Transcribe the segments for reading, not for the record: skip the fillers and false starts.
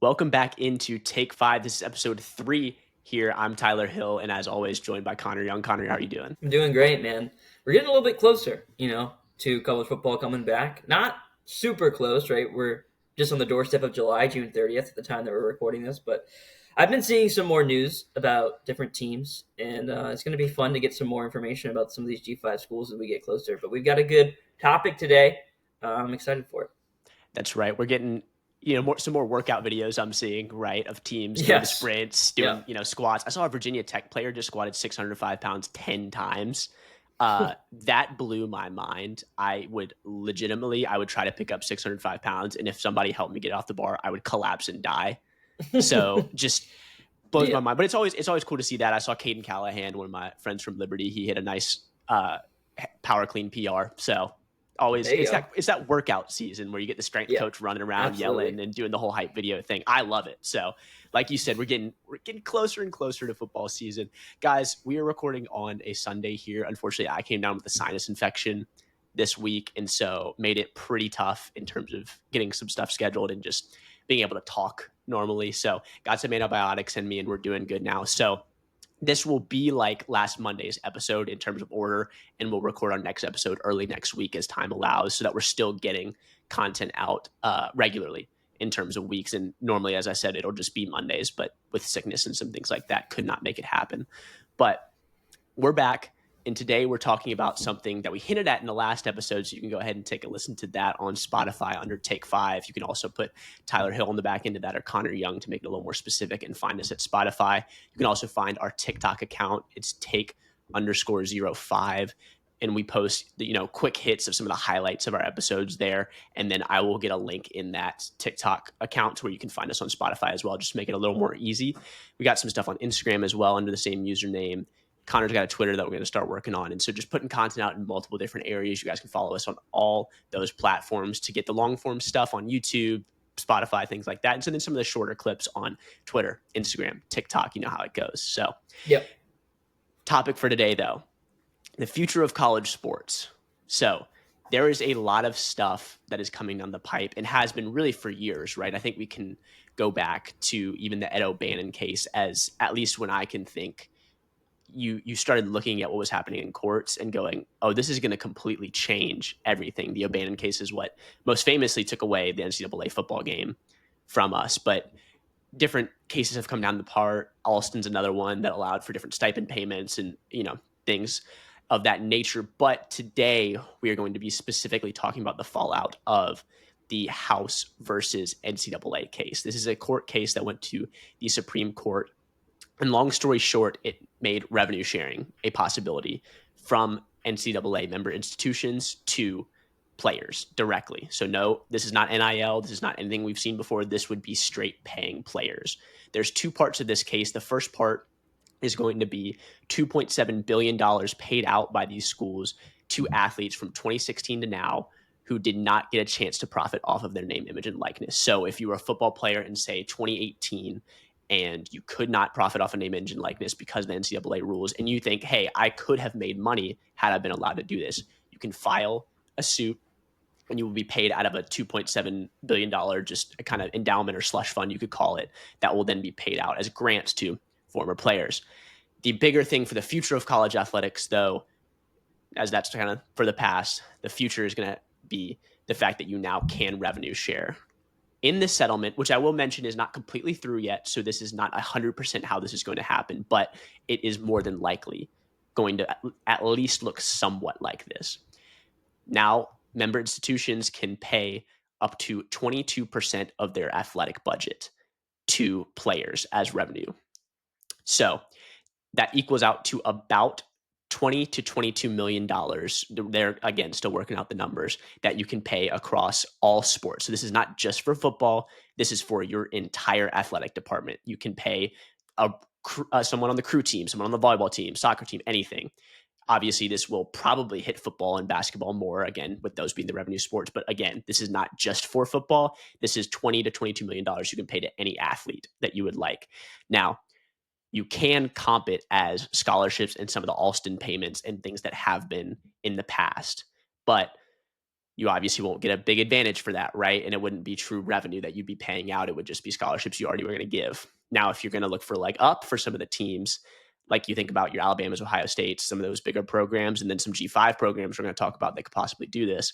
Welcome back into Take Five. This is episode 3 here. I'm Tyler Hill, and as always, joined by Connor Young. Connor, how are you doing? I'm doing great, man. We're getting a little bit closer, to college football coming back. Not super close, right? We're just on the doorstep of July, June 30th, at the time that we're recording this. But I've been seeing some more news about different teams, and it's going to be fun to get some more information about some of these G5 schools as we get closer. But we've got a good topic today. I'm excited for it. That's right. We're getting some more workout videos I'm seeing, right, of teams doing the Yes. sprints, Yeah. doing squats. I saw a Virginia Tech player just squatted 605 pounds 10 times. That blew my mind. I would try to pick up 605 pounds, and if somebody helped me get off the bar, I would collapse and die. So just blows my Yeah. mind. But it's always cool to see that. I saw Caden Callahan, one of my friends from Liberty. He hit a nice power clean PR. So always There you go. it's that workout season where you get the strength Yeah. coach running around Absolutely. yelling and doing the whole hype video thing. I love it. So like you said, we're getting closer and closer to football season. Guys, we are recording on a Sunday here. Unfortunately, I came down with a sinus infection this week, and so made it pretty tough in terms of getting some stuff scheduled and just being able to talk normally. So got some antibiotics in me, and we're doing good now. So this will be like last Monday's episode in terms of order, and we'll record our next episode early next week as time allows, so that we're still getting content out regularly in terms of weeks. And normally, as I said, it'll just be Mondays, but with sickness and some things like that, could not make it happen. But we're back. And today we're talking about something that we hinted at in the last episode. So you can go ahead and take a listen to that on Spotify under Take Five. You can also put Tyler Hill on the back end of that, or Connor Young, to make it a little more specific, and find us at Spotify. You can also find our TikTok account. It's take_05. And we post quick hits of some of the highlights of our episodes there. And then I will get a link in that TikTok account to where you can find us on Spotify as well, just to make it a little more easy. We got some stuff on Instagram as well under the same username. Connor's got a Twitter that we're going to start working on. And so just putting content out in multiple different areas. You guys can follow us on all those platforms to get the long form stuff on YouTube, Spotify, things like that. And so then some of the shorter clips on Twitter, Instagram, TikTok, you know how it goes. So Yep. topic for today, though, the future of college sports. So there is a lot of stuff that is coming down the pipe and has been really for years, right? I think we can go back to even the Ed O'Bannon case as at least when I can think you started looking at what was happening in courts and going, oh, this is going to completely change everything. The O'Bannon case is what most famously took away the NCAA football game from us, but different cases have come down the part. Alston's another one that allowed for different stipend payments and things of that nature. But today we are going to be specifically talking about the fallout of the House versus NCAA case. This is a court case that went to the Supreme Court. And long story short, it made revenue sharing a possibility from NCAA member institutions to players directly. So no, this is not NIL. This is not anything we've seen before. This would be straight paying players. There's two parts of this case. The first part is going to be $2.7 billion paid out by these schools to athletes from 2016 to now who did not get a chance to profit off of their name, image, and likeness. So if you were a football player in, say, 2018, and you could not profit off a name, image, and likeness because of the NCAA rules, and you think, hey, I could have made money had I been allowed to do this, you can file a suit and you will be paid out of a $2.7 billion just a kind of endowment or slush fund, you could call it, that will then be paid out as grants to former players. The bigger thing for the future of college athletics, though, as that's kind of for the past, the future is going to be the fact that you now can revenue share in this settlement, which I will mention is not completely through yet. So this is not 100% how this is going to happen, but it is more than likely going to at least look somewhat like this. Now, member institutions can pay up to 22% of their athletic budget to players as revenue. So that equals out to about $20 to $22 million. They're, again, still working out the numbers that you can pay across all sports. So this is not just for football. This is for your entire athletic department. You can pay someone on the crew team, someone on the volleyball team, soccer team, anything. Obviously, this will probably hit football and basketball more, again, with those being the revenue sports. But again, this is not just for football. This is $20 to $22 million you can pay to any athlete that you would like. Now, you can comp it as scholarships and some of the Alston payments and things that have been in the past. But you obviously won't get a big advantage for that, right? And it wouldn't be true revenue that you'd be paying out. It would just be scholarships you already were going to give. Now, if you're going to look for like up for some of the teams, like you think about your Alabamas, Ohio States, some of those bigger programs, and then some G5 programs we're going to talk about that could possibly do this,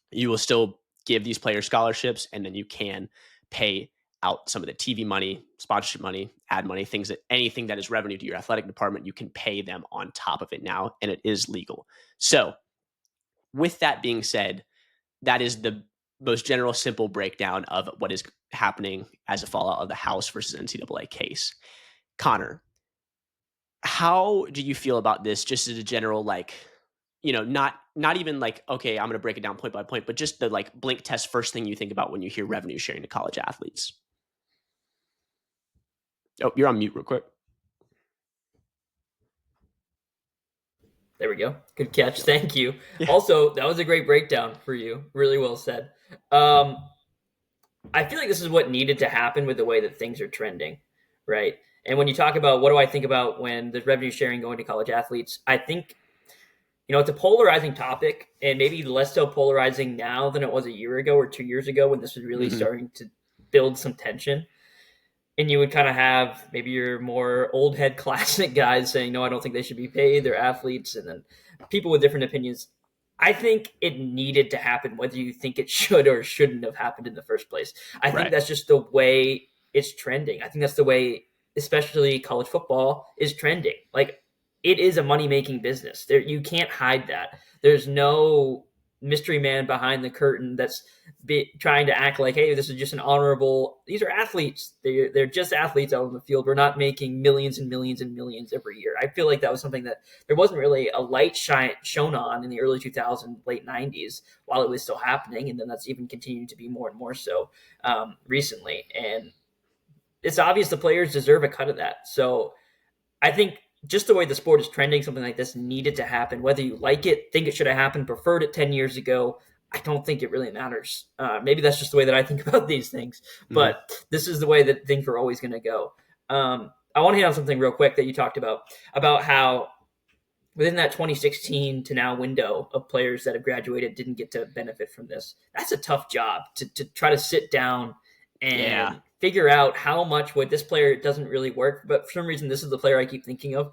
you will still give these players scholarships, and then you can pay out some of the TV money, sponsorship money, ad money, things that anything that is revenue to your athletic department, you can pay them on top of it now, and it is legal. So, with that being said, that is the most general, simple breakdown of what is happening as a fallout of the House versus NCAA case. Connor, how do you feel about this? Just as a general, like, not even like, okay, I'm going to break it down point by point, but just the like blink test first thing you think about when you hear revenue sharing to college athletes. Oh, you're on mute real quick. There we go. Good catch. Thank you. Yeah. Also, that was a great breakdown for you. Really well said. I feel like this is what needed to happen with the way that things are trending, right? And when you talk about what do I think about when there's revenue sharing going to college athletes, I think, it's a polarizing topic, and maybe less so polarizing now than it was a year ago or 2 years ago when this was really starting to build some tension. And you would kind of have maybe your more old head classic guys saying, no, I don't think they should be paid. They're athletes. And then people with different opinions. I think it needed to happen, whether you think it should or shouldn't have happened in the first place. I think that's just the way it's trending. I think that's the way, especially college football, is trending. Like, it is a money-making business. You can't hide that. There's no mystery man behind the curtain that's trying to act like, hey, this is just an honorable. These are athletes. They're just athletes out on the field. We're not making millions and millions and millions every year. I feel like that was something that there wasn't really a light shown on in the early 2000s, late 90s while it was still happening, and then that's even continued to be more and more so recently. And it's obvious the players deserve a cut of that. So I think just the way the sport is trending, something like this needed to happen. Whether you like it, think it should have happened, preferred it 10 years ago, I don't think it really matters. Maybe that's just the way that I think about these things, but this is the way that things are always going to go. I want to hit on something real quick that you talked about how within that 2016 to now window of players that have graduated didn't get to benefit from this. That's a tough job to try to sit down and figure out how much with this player doesn't really work. But for some reason, this is the player I keep thinking of.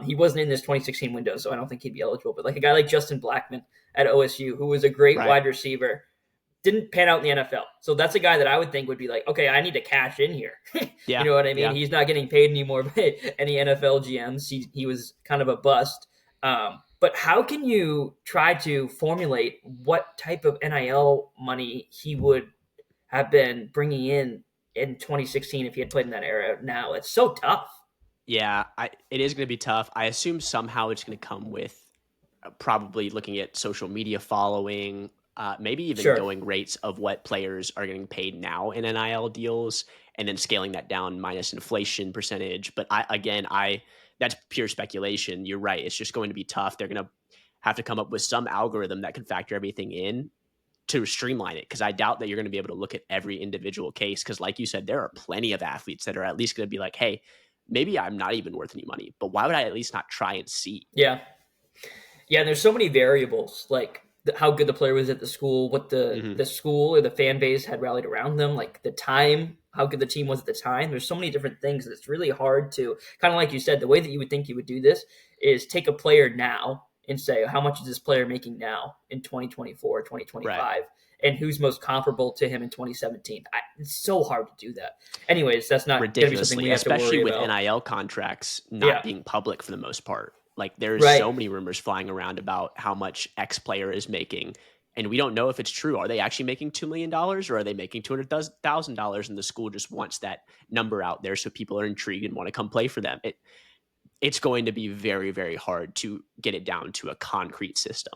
He wasn't in this 2016 window, so I don't think he'd be eligible. But like a guy like Justin Blackmon at OSU, who was a great wide receiver, didn't pan out in the NFL. So that's a guy that I would think would be like, okay, I need to cash in here. You know what I mean? Yeah. He's not getting paid anymore by any NFL GMs. He was kind of a bust. But how can you try to formulate what type of NIL money he would have been bringing in 2016 if he had played in that era now? It's so tough. Yeah, it is going to be tough. I assume somehow it's going to come with probably looking at social media following, maybe even going rates of what players are getting paid now in NIL deals, and then scaling that down minus inflation percentage. But that's pure speculation. You're right. It's just going to be tough. They're going to have to come up with some algorithm that can factor everything in to streamline it, because I doubt that you're going to be able to look at every individual case, because like you said, there are plenty of athletes that are at least going to be like, hey, maybe I'm not even worth any money, but why would I at least not try and see? Yeah, there's so many variables, like how good the player was at the school, what the school or the fan base had rallied around them, like the time, how good the team was at the time. There's so many different things that it's really hard to, kind of like you said, the way that you would think you would do this is take a player now and say, how much is this player making now in 2024, 2025? And who's most comparable to him in 2017? It's so hard to do that. Anyways, that's not ridiculously, we have especially to with about. NIL contracts not being public for the most part. Like there's so many rumors flying around about how much X player is making, and we don't know if it's true. Are they actually making $2 million, or are they making $200,000? And the school just wants that number out there so people are intrigued and want to come play for them. It's going to be very, very hard to get it down to a concrete system.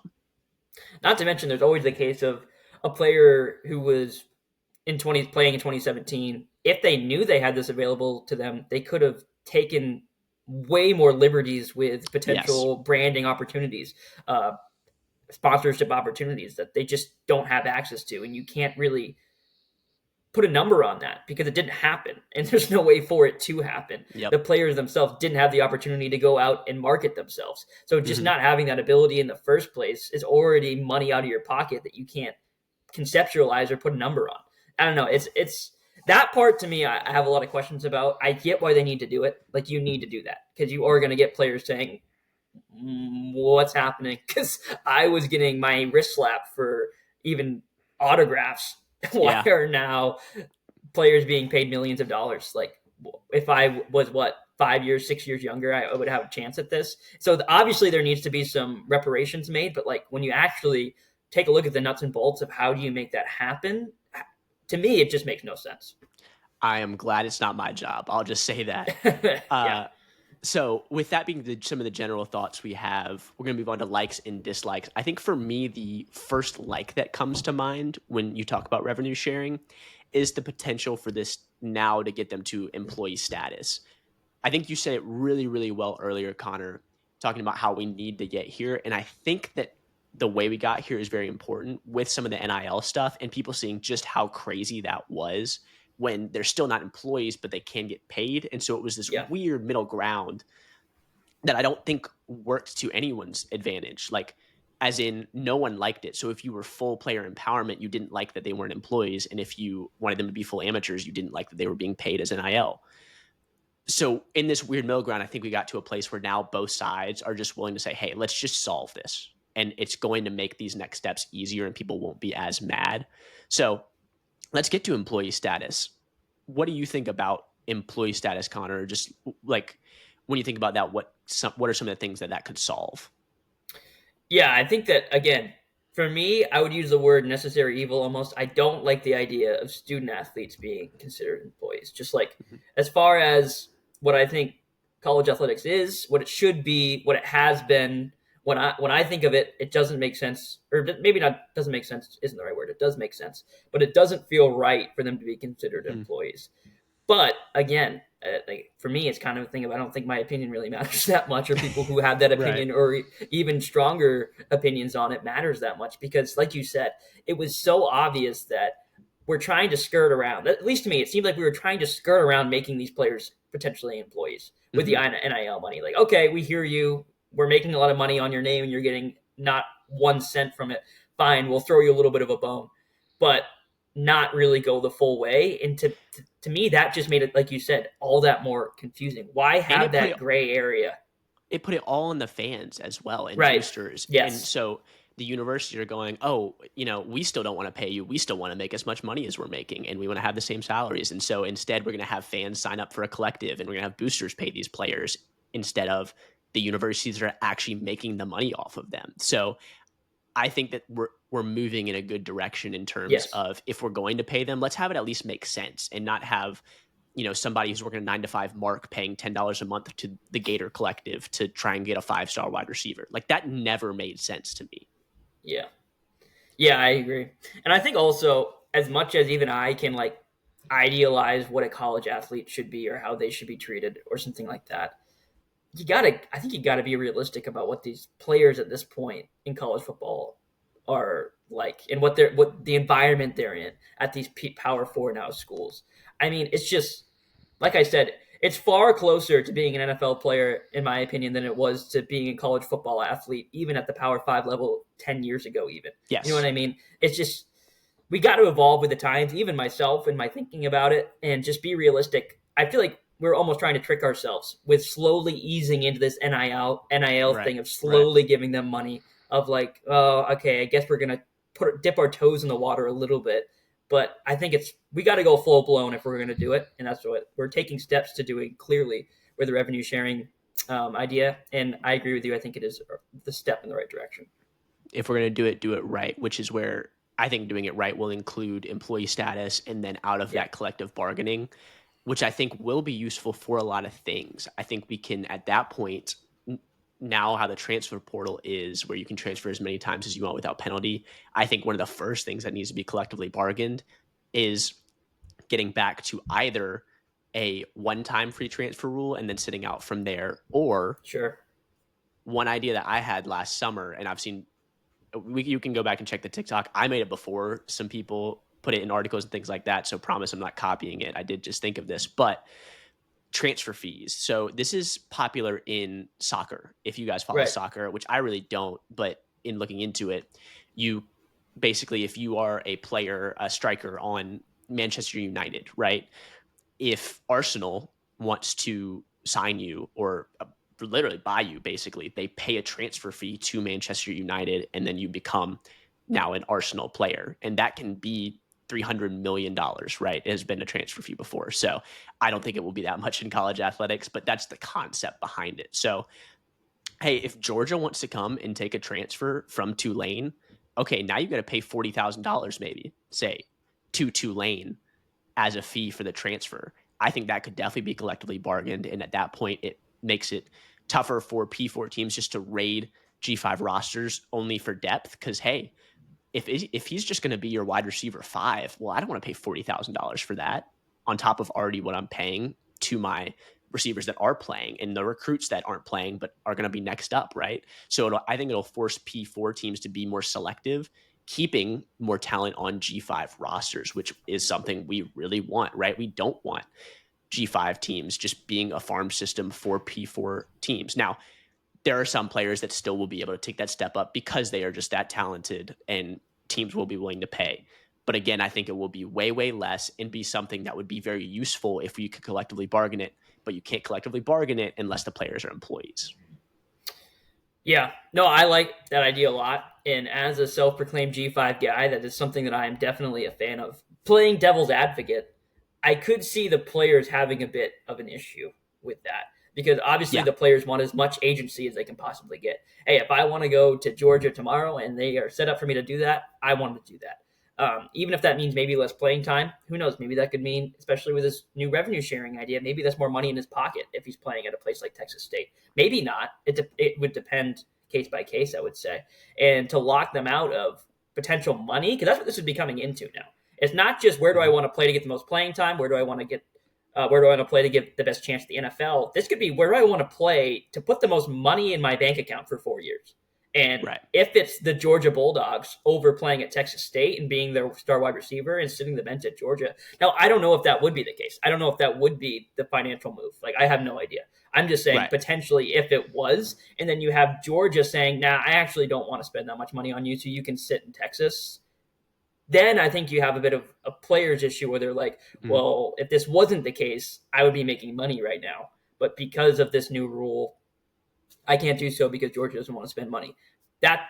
Not to mention, there's always the case of a player who was playing in 2017. If they knew they had this available to them, they could have taken way more liberties with potential branding opportunities, sponsorship opportunities that they just don't have access to, and you can't really put a number on that because it didn't happen and there's no way for it to happen. Yep. The players themselves didn't have the opportunity to go out and market themselves. So just Hmm. not having that ability in the first place is already money out of your pocket that you can't conceptualize or put a number on. I don't know. It's that part to me. I have a lot of questions about. I get why they need to do it. Like you need to do that because you are going to get players saying, "What's happening?" Because I was getting my wrist slapped for even autographs. Why Yeah. are now players being paid millions of dollars? Like if I was what 5 years, 6 years younger, I would have a chance at this. So obviously there needs to be some reparations made, but like when you actually take a look at the nuts and bolts of how do you make that happen, to me it just makes no sense. I am glad it's not my job. I'll just say that. Yeah, Uh, so, with that being some of the general thoughts we have, we're going to move on to likes and dislikes. I think for me, the first like that comes to mind when you talk about revenue sharing is the potential for this now to get them to employee status. I think you said it really, really well earlier, Connor, talking about how we need to get here. And I think that the way we got here is very important with some of the NIL stuff and people seeing just how crazy that was when they're still not employees, but they can get paid. And so it was this yeah, weird middle ground that I don't think worked to anyone's advantage. Like, as in, no one liked it. So if you were full player empowerment, you didn't like that they weren't employees. And if you wanted them to be full amateurs, you didn't like that they were being paid as NIL. So in this weird middle ground, I think we got to a place where now both sides are just willing to say, hey, let's just solve this. And it's going to make these next steps easier and people won't be as mad. So let's get to employee status. What do you think about employee status, Connor? Just like when you think about that, what are some of the things that that could solve? yeah. I think that again, for me, I would use the word necessary evil almost. I don't like the idea of student athletes being considered employees. Just like Mhm. as far as what I think college athletics is, what it should be, what it has been. When I think of it, it doesn't make sense, or maybe not doesn't make sense isn't the right word. It does make sense, but it doesn't feel right for them to be considered Hmm. employees. But again, like for me, it's kind of a thing of I don't think my opinion really matters that much, or people who have that Right. opinion or even stronger opinions on it matters that much because, like you said, it was so obvious that we're trying to skirt around. At least to me, it seemed like we were trying to skirt around making these players potentially employees with the Hmm. NIL money. Like, okay, we hear you. We're making a lot of money on your name, and you're getting not 1 cent from it. Fine, we'll throw you a little bit of a bone, but not really go the full way. And to me, that just made it, like you said, all that more confusing. Why And have that gray area? it put it all on the fans as well and Right. boosters. And Yes. so the universities are going, oh, we still don't want to pay you. We still want to make as much money as we're making and we want to have the same salaries. And so instead, we're going to have fans sign up for a collective and we're going to have boosters pay these players instead of the universities that are actually making the money off of them. So I think that we're moving in a good direction in terms Yes. of if we're going to pay them, let's have it at least make sense and not have somebody who's working a 9 to 5 mark paying $10 a month to the Gator Collective to try and get a 5-star wide receiver. Like that never made sense to me. Yeah. Yeah, I agree. And I think also, as much as even I can like idealize what a college athlete should be or how they should be treated or something like that, I think you gotta be realistic about what these players at this point in college football are like and what the environment they're in at these Power Four now schools. I mean, it's just like I said, it's far closer to being an NFL player, in my opinion, than it was to being a college football athlete, even at the Power Five level 10 years ago. Even you know what Yes. I mean? It's just we got to evolve with the times, even myself and my thinking about it, and just be realistic. I feel like we're almost trying to trick ourselves with slowly easing into this NIL Right. thing of Right. slowly giving them money. Of like, oh, okay, I guess we're gonna dip our toes in the water a little bit, but I think we got to go full blown if we're going to do it, and that's what we're taking steps to doing clearly with the revenue sharing idea. And I agree with you. I think it is the step in the right direction. If we're going to do it right, which is where I think doing it right will include employee status and then out of Yeah, that collective bargaining, which I think will be useful for a lot of things. I think we can, at that point, now how the transfer portal is, where you can transfer as many times as you want without penalty. I think one of the first things that needs to be collectively bargained is getting back to either a one-time free transfer rule and then sitting out from there, or sure. one idea that I had last summer, and I've seen you can go back and check the TikTok. I made it before some people put it in articles and things like that. So promise I'm not copying it. I did just think of this, but transfer fees. So this is popular in soccer. If you guys follow Right. soccer, which I really don't, but in looking into it, you basically, if you are a player, a striker on Manchester United, right? If Arsenal wants to sign you or literally buy you, basically, they pay a transfer fee to Manchester United, and then you become now an Arsenal player, and that can be $300 million, right? It has been a transfer fee before, so I don't think it will be that much in college athletics, but that's the concept behind it. So, hey, if Georgia wants to come and take a transfer from Tulane, okay, now you got to pay $40,000, maybe say to Tulane as a fee for the transfer. I think that could definitely be collectively bargained. And at that point, it makes it tougher for P4 teams just to raid G5 rosters only for depth. Because, hey, if he's just going to be your wide receiver 5, well, I don't want to pay $40,000 for that on top of already what I'm paying to my receivers that are playing and the recruits that aren't playing but are going to be next up, right? So I think it'll force P4 teams to be more selective, keeping more talent on G5 rosters, which is something we really want, right? We don't want G5 teams just being a farm system for P4 teams. Now, there are some players that still will be able to take that step up because they are just that talented and teams will be willing to pay. But again, I think it will be way, way less and be something that would be very useful if we could collectively bargain it, but you can't collectively bargain it unless the players are employees. Yeah, no, I like that idea a lot. And as a self proclaimed G5 guy, that is something that I am definitely a fan of. Playing devil's advocate, I could see the players having a bit of an issue with that because obviously Yeah, the players want as much agency as they can possibly get. Hey, if I want to go to Georgia tomorrow and they are set up for me to do that, I want to do that. Even if that means maybe less playing time, who knows? Maybe that could mean, especially with this new revenue sharing idea, maybe that's more money in his pocket if he's playing at a place like Texas State. Maybe not. It would depend case by case, I would say. And to lock them out of potential money, because that's what this is becoming into now. It's not just where do I want to play to get the most playing time, where do I want to get where do I want to play to get the best chance at the NFL? This could be where do I want to play to put the most money in my bank account for 4 years. And right. if it's the Georgia Bulldogs over playing at Texas State and being their star wide receiver and sitting the bench at Georgia, now I don't know if that would be the case. I don't know if that would be the financial move. Like I have no idea. I'm just saying Right. potentially if it was, and then you have Georgia saying, "Nah, I actually don't want to spend that much money on you, so you can sit in Texas." Then I think you have a bit of a players issue where they're like, Mm. "Well, if this wasn't the case, I would be making money right now, but because of this new rule, I can't do so because Georgia doesn't want to spend money." That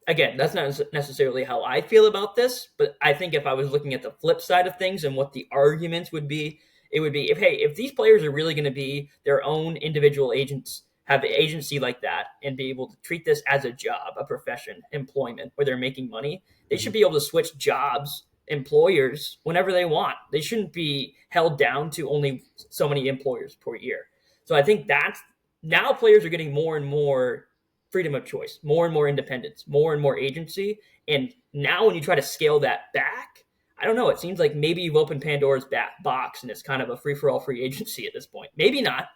again, that's not necessarily how I feel about this, but I think if I was looking at the flip side of things and what the arguments would be, it would be if these players are really going to be their own individual agents, have agency like that, and be able to treat this as a job, a profession, employment, where they're making money, they should Mhm. be able to switch jobs, employers whenever they want. They shouldn't be held down to only so many employers per year. So I think that's now players are getting more and more freedom of choice, more and more independence, more and more agency. And now when you try to scale that back, I don't know. It seems like maybe you've opened Pandora's box and it's kind of a free for all free agency at this point. Maybe not,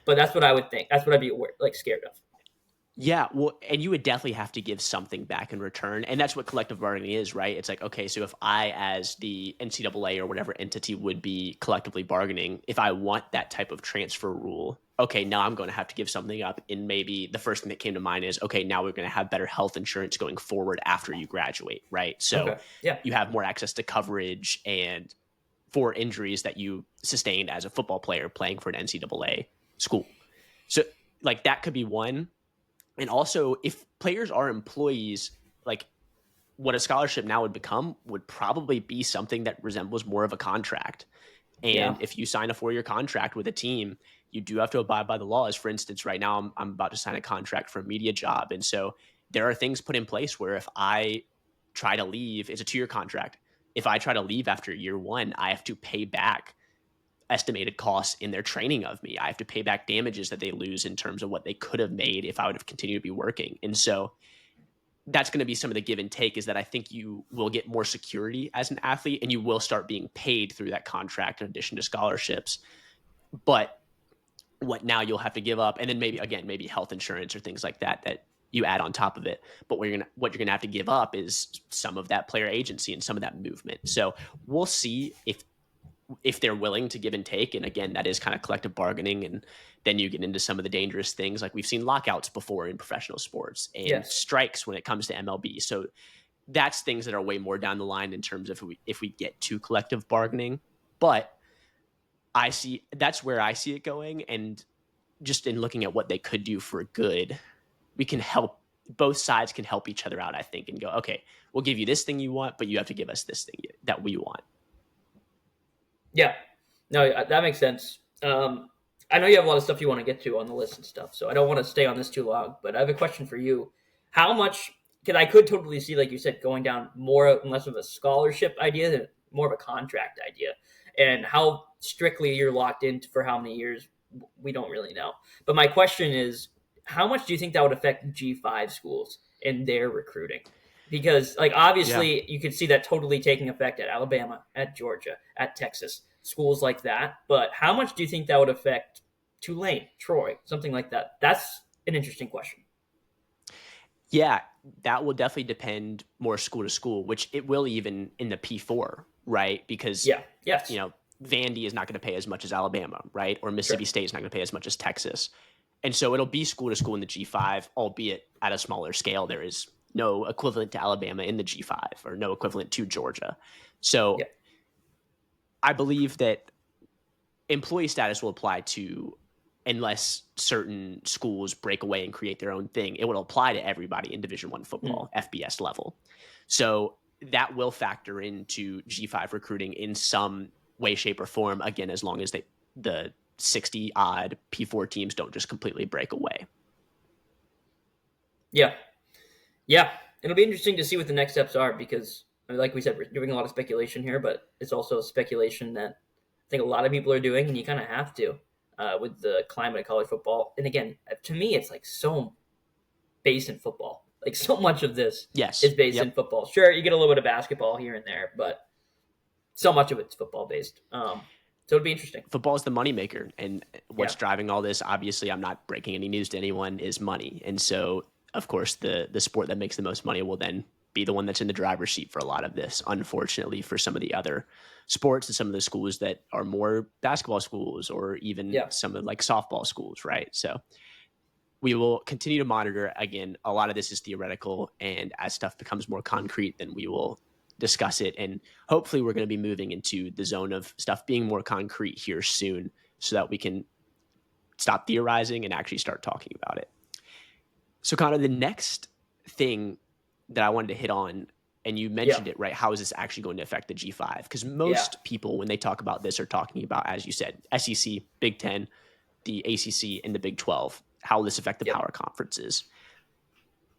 but that's what I would think. That's what I'd be scared of. Yeah, well, and you would definitely have to give something back in return. And that's what collective bargaining is, right? It's like, okay, so if I, as the NCAA or whatever entity would be collectively bargaining, if I want that type of transfer rule, okay, now I'm going to have to give something up. And maybe the first thing that came to mind is, okay, now we're going to have better health insurance going forward after you graduate, right? So Okay. Yeah. you have more access to coverage and for injuries that you sustained as a football player playing for an NCAA school. So, like, that could be one. And also, if players are employees, like what a scholarship now would become would probably be something that resembles more of a contract. Yeah. And if you sign a 4-year contract with a team, you do have to abide by the laws. For instance, right now I'm about to sign a contract for a media job. And so there are things put in place where if I try to leave, it's a 2-year contract. If I try to leave after year 1, I have to pay back estimated costs in their training of me. I have to pay back damages that they lose in terms of what they could have made if I would have continued to be working. And so that's going to be some of the give and take is that I think you will get more security as an athlete and you will start being paid through that contract in addition to scholarships. But what now you'll have to give up, and then maybe again, maybe health insurance or things like that, that you add on top of it. But what you're gonna have to give up is some of that player agency and some of that movement. So we'll see if they're willing to give and take. And again, that is kind of collective bargaining. And then you get into some of the dangerous things, like we've seen lockouts before in professional sports and Yes. strikes when it comes to MLB. So that's things that are way more down the line in terms of if we get to collective bargaining. But that's where I see it going. And just in looking at what they could do for good, we can help, both sides can help each other out, I think, and go, okay, we'll give you this thing you want, but you have to give us this thing that we want. Yeah. No, that makes sense. I know you have a lot of stuff you want to get to on the list and stuff, so I don't want to stay on this too long, but I have a question for you. How much, because I could totally see, like you said, going down more and less of a scholarship idea than more of a contract idea. And how strictly you're locked in for how many years, we don't really know. But my question is, how much do you think that would affect G5 schools in their recruiting? Because, like, Yeah. obviously, you could see that totally taking effect at Alabama, at Georgia, at Texas, schools like that. But how much do you think that would affect Tulane, Troy, something like that? That's an interesting question. Yeah, that will definitely depend more school to school, which it will even in the P4, right? Because, Yeah. you Yes. know, Vandy is not going to pay as much as Alabama, right? Or Mississippi Sure. State is not going to pay as much as Texas. And so it'll be school to school in the G5, albeit at a smaller scale. There is no equivalent to Alabama in the G5 or no equivalent to Georgia. So Yeah. I believe that employee status will apply to, unless certain schools break away and create their own thing, it will apply to everybody in Division I Mm. football, FBS level. So that will factor into G5 recruiting in some way, shape, or form, again, as long as the 60 odd P4 teams don't just completely break away. Yeah. Yeah. It'll be interesting to see what the next steps are because, I mean, like we said, we're doing a lot of speculation here, but it's also speculation that I think a lot of people are doing, and you kind of have to with the climate of college football. And again, to me, it's like so based in football. Like so much of this Yes. is based in Yep. football. Sure, you get a little bit of basketball here and there, but so much of it's football based. So it'd be interesting. Football is the moneymaker. And Yeah. what's driving all this, obviously, I'm not breaking any news to anyone, is money. And so, of course, the sport that makes the most money will then be the one that's in the driver's seat for a lot of this, unfortunately, for some of the other sports and some of the schools that are more basketball schools or even Yeah. some of like softball schools, right? So we will continue to monitor. Again, a lot of this is theoretical, and as stuff becomes more concrete, then we will discuss it. And hopefully, we're going to be moving into the zone of stuff being more concrete here soon so that we can stop theorizing and actually start talking about it. So, Connor, the next thing that I wanted to hit on, and you Yeah. mentioned it, right? How is this actually going to affect the G5? Because Yeah. most people, when they talk about this, are talking about, as you said, SEC, Big Ten, the ACC, and the Big 12. How will this affect the Yep. power conferences?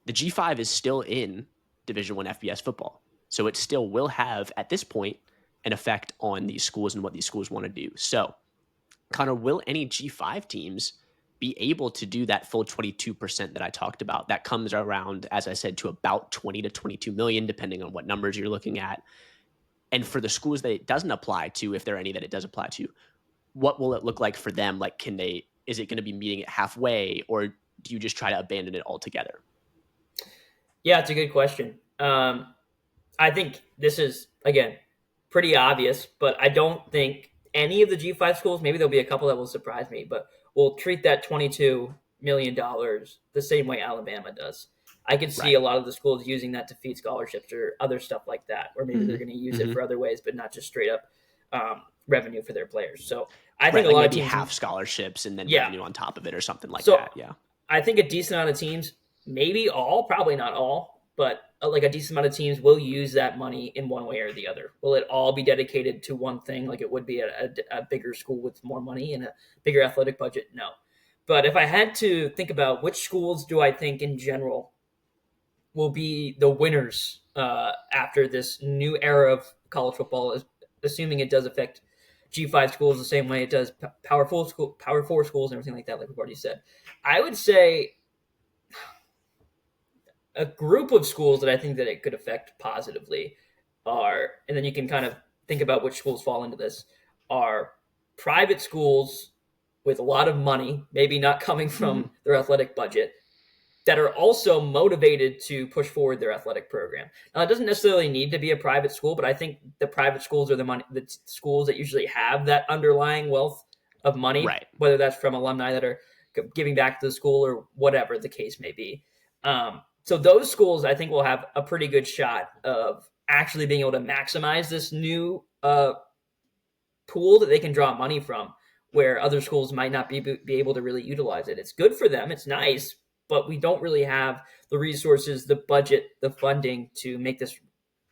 The G5 is still in Division I FBS football. So it still will have, at this point, an effect on these schools and what these schools want to do. So, Connor, will any G5 teams be able to do that full 22% that I talked about? That comes around, as I said, to about 20 to 22 million, depending on what numbers you're looking at. And for the schools that it doesn't apply to, if there are any that it does apply to, what will it look like for them? Like, is it going to be meeting it halfway, or do you just try to abandon it altogether? Yeah, it's a good question. I think this is again pretty obvious, but I don't think any of the G5 schools. Maybe there'll be a couple that will surprise me, but will treat that $22 million the same way Alabama does. I could see Right. a lot of the schools using that to feed scholarships or other stuff like that, or maybe they're Mm-hmm. going to use it Mm-hmm. for other ways, but not just straight up revenue for their players. So I think Right. a Like lot of maybe teams, half scholarships and then yeah. revenue on top of it or something like So that. Yeah. I think a decent amount of teams, maybe all, probably not all, but like a decent amount of teams will use that money in one way or the other. Will it all be dedicated to one thing like it would be a bigger school with more money and a bigger athletic budget? No. But if I had to think about which schools do I think in general will be the winners after this new era of college football, assuming it does affect G5 schools the same way it does Power Four schools, and everything like that, like we've already said, I would say a group of schools that I think that it could affect positively are, and then you can kind of think about which schools fall into this, are private schools with a lot of money, maybe not coming Mm-hmm. from their athletic budget, that are also motivated to push forward their athletic program. Now, it doesn't necessarily need to be a private school, but I think the private schools are the schools that usually have that underlying wealth of money, Right. whether that's from alumni that are giving back to the school or whatever the case may be. So those schools, I think, will have a pretty good shot of actually being able to maximize this new pool that they can draw money from, where other schools might not be able to really utilize it. It's good for them. It's nice, but we don't really have the resources, the budget, the funding to make this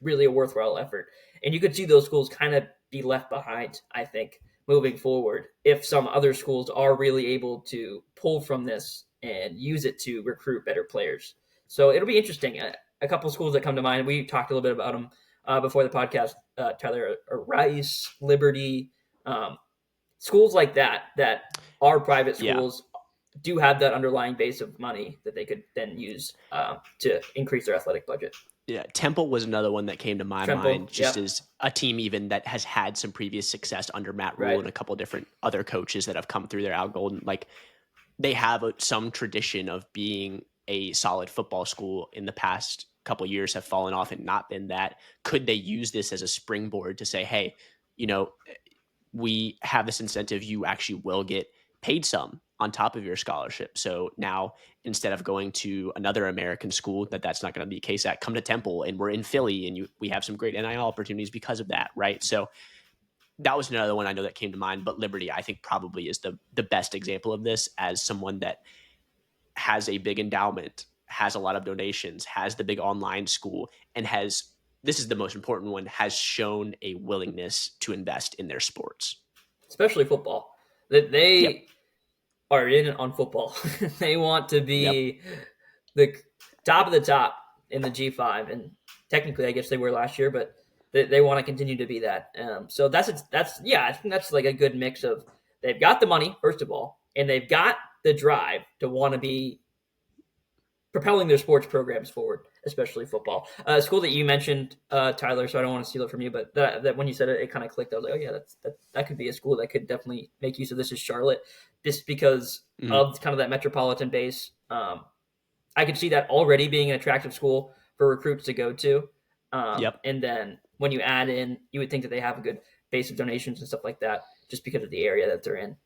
really a worthwhile effort. And you could see those schools kind of be left behind, I think, moving forward if some other schools are really able to pull from this and use it to recruit better players. So it'll be interesting. A couple of schools that come to mind, we talked a little bit about them before the podcast, Tyler, Rice, Liberty, schools like that are private Yeah. schools do have that underlying base of money that they could then use to increase their athletic budget. Yeah, Temple was another one that came to my mind, Temple, just yep, as a team even that has had some previous success under Matt Rule right. and a couple different other coaches that have come through there. Al Golden, like they have some tradition of being a solid football school. In the past couple years have fallen off and not been that. Could they use this as a springboard to say, hey, you know, we have this incentive, you actually will get paid some on top of your scholarship. So now instead of going to another American school that's not going to be the case at, come to Temple and we're in Philly and we have some great NIL opportunities because of that, right? So that was another one I know that came to mind, but Liberty I think probably is the best example of this as someone that has a big endowment, has a lot of donations, has the big online school, and has, this is the most important one, has shown a willingness to invest in their sports. Especially football. That Yep. they are in it on football. They want to Yep. be the top of the top in the G5, and technically, I guess they were last year, but they want to continue to be that. So that's yeah, I think that's like a good mix of they've got the money first of all, and they've got the drive to want to be propelling their sports programs forward, especially football. A school that you mentioned, Tyler, so I don't want to steal it from you, but that when you said it, it kind of clicked. I was like, oh yeah, that could be a school that could definitely make use of this. Is Charlotte, just because Mhm. of kind of that metropolitan base. I could see that already being an attractive school for recruits to go to. Yep. And then when you add in, you would think that they have a good base of donations and stuff like that, just because of the area that they're in.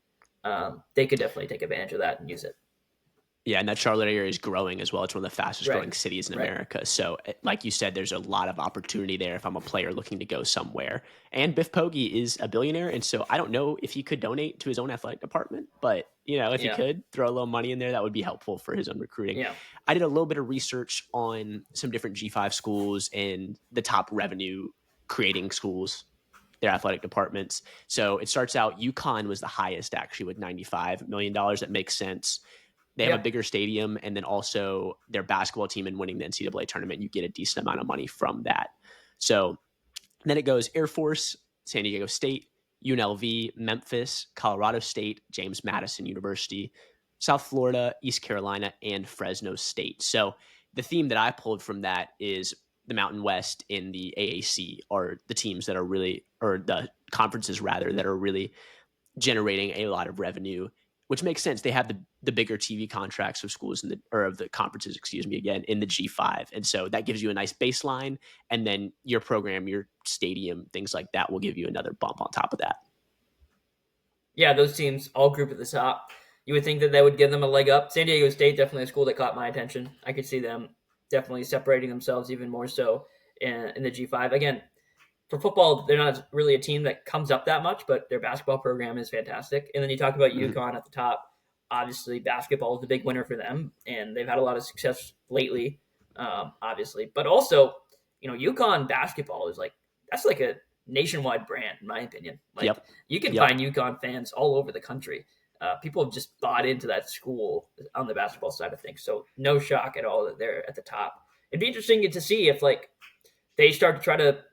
They could definitely take advantage of that and use it. Yeah, and that Charlotte area is growing as well. It's one of the fastest Right. growing cities in Right. America. So, like you said, there's a lot of opportunity there if I'm a player looking to go somewhere. And Biff Poggi is a billionaire, and so I don't know if he could donate to his own athletic department, but if he Yeah. could throw a little money in there, that would be helpful for his own recruiting. Yeah. I did a little bit of research on some different G5 schools and the top revenue creating schools, their athletic departments. So it starts out, UConn was the highest actually with $95 million. That makes sense. They have a Yeah. bigger stadium, and then also their basketball team and winning the NCAA tournament, you get a decent amount of money from that. So then it goes Air Force, San Diego State, UNLV, Memphis, Colorado State, James Madison University, South Florida, East Carolina, and Fresno State. So the theme that I pulled from that is the Mountain West in the AAC are the teams that are really, or the conferences rather, that are really generating a lot of revenue, which makes sense. They have the bigger TV contracts of schools in the, or of the conferences, excuse me, again, in the G5. And so that gives you a nice baseline. And then your program, your stadium, things like that will give you another bump on top of that. Yeah, those teams all group at the top. You would think that they would give them a leg up. San Diego State, definitely a school that caught my attention. I could see them definitely separating themselves even more so in the G5. Again, for football, they're not really a team that comes up that much, but their basketball program is fantastic. And then you talk about Mhm. UConn at the top. Obviously, basketball is the big winner for them, and they've had a lot of success lately, obviously. But also, UConn basketball is like that's like a nationwide brand, in my opinion. Like Yep. you can Yep. find UConn fans all over the country. People have just bought into that school on the basketball side of things. So no shock at all that they're at the top. It'd be interesting to see if like they start to try to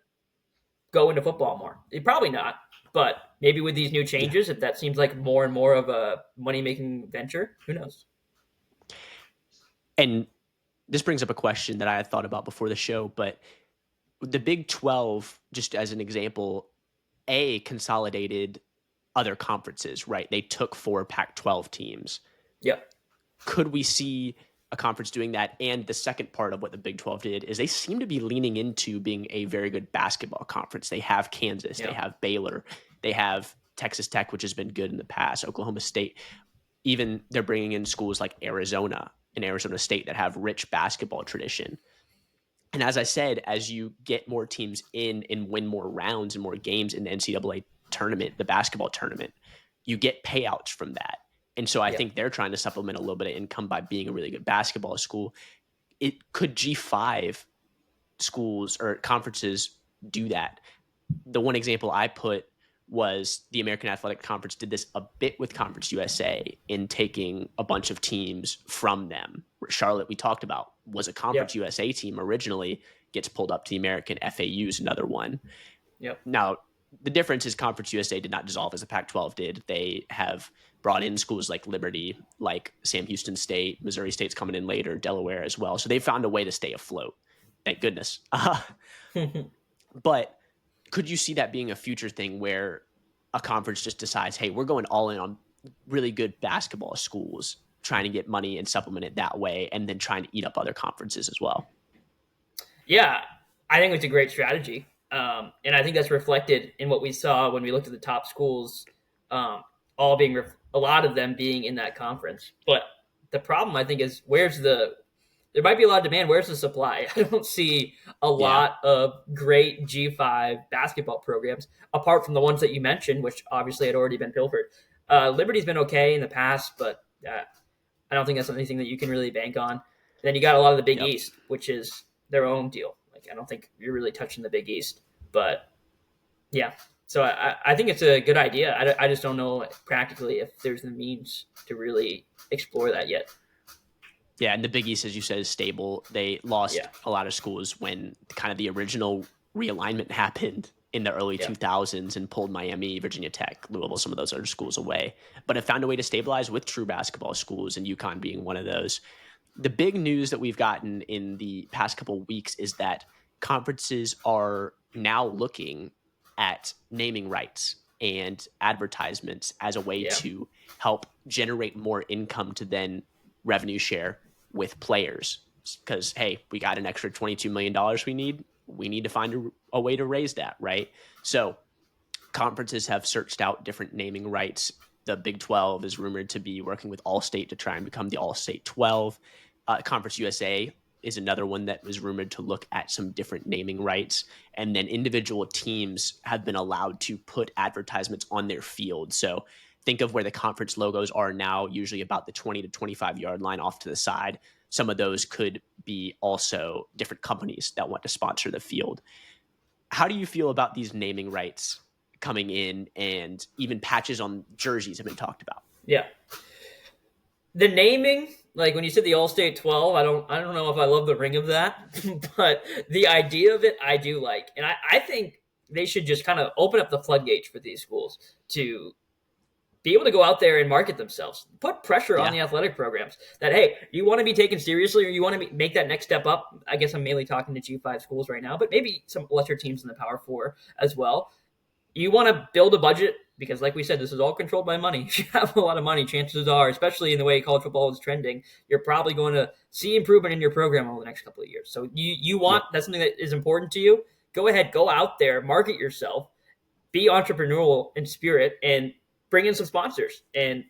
go into football more. Probably not, but maybe with these new Yeah. changes, if that seems like more and more of a money making venture, who knows? And this brings up a question that I had thought about before the show, but the Big 12, just as an example, consolidated other conferences, right? They took 4 Pac 12 teams. Yep. Could we see a conference doing that. And the second part of what the Big 12 did is they seem to be leaning into being a very good basketball conference. They have Kansas, they Yeah. have Baylor, they have Texas Tech, which has been good in the past, Oklahoma State. Even they're bringing in schools like Arizona and Arizona State that have rich basketball tradition. And as I said, as you get more teams in and win more rounds and more games in the NCAA tournament, the basketball tournament, you get payouts from that. And so I Yeah. think they're trying to supplement a little bit of income by being a really good basketball school. It could G5 schools or conferences do that. The one example I put was the American Athletic Conference did this a bit with Conference USA in taking a bunch of teams from them. Charlotte, we talked about, was a Conference Yep. USA team originally, gets pulled up to the American. FAU is another one. Yep. Now, the difference is Conference USA did not dissolve as the Pac-12 did. They have brought in schools like Liberty, like Sam Houston State, Missouri State's coming in later, Delaware as well. So they found a way to stay afloat. Thank goodness. But could you see that being a future thing where a conference just decides, hey, we're going all in on really good basketball schools, trying to get money and supplement it that way, and then trying to eat up other conferences as well? Yeah, I think it's a great strategy. And I think that's reflected in what we saw when we looked at the top schools, all being a lot of them being in that conference. But the problem, I think, is there might be a lot of demand. Where's the supply? I don't see a Yeah. lot of great G5 basketball programs, apart from the ones that you mentioned, which obviously had already been pilfered. Liberty's been okay in the past, but I don't think that's anything that you can really bank on. And then you got a lot of the Big Yep. East, which is their own deal. Like, I don't think you're really touching the Big East. But yeah, so I think it's a good idea. I just don't know practically if there's the means to really explore that yet. Yeah, and the Big East, as you said, is stable. They lost Yeah. a lot of schools when kind of the original realignment happened in the early Yeah. 2000s and pulled Miami, Virginia Tech, Louisville, some of those other schools away. But it found a way to stabilize with true basketball schools, and UConn being one of those. The big news that we've gotten in the past couple of weeks is that conferences are now looking at naming rights and advertisements as a way Yeah. to help generate more income to then revenue share with players. Because, hey, we got an extra $22 million we need to find a way to raise that, right? So conferences have searched out different naming rights. The Big 12 is rumored to be working with Allstate to try and become the Allstate 12. Conference USA is another one that was rumored to look at some different naming rights. And then individual teams have been allowed to put advertisements on their field. So think of where the conference logos are now, usually about the 20 to 25 yard line off to the side. Some of those could be also different companies that want to sponsor the field. How do you feel about these naming rights coming in, and even patches on jerseys have been talked about? Yeah. The naming, like when you said the All-State 12, I don't know if I love the ring of that, but the idea of it I do like. And I think they should just kind of open up the floodgates for these schools to be able to go out there and market themselves. Put pressure on Yeah. the athletic programs that, hey, you want to be taken seriously or you want to make that next step up. I guess I'm mainly talking to G5 schools right now, but maybe some lesser teams in the Power 4 as well. You want to build a budget because, like we said, this is all controlled by money. If you have a lot of money, chances are, especially in the way college football is trending, you're probably going to see improvement in your program over the next couple of years. So you want Yep. that's something that is important to you. Go ahead, go out there, market yourself, be entrepreneurial in spirit, and bring in some sponsors and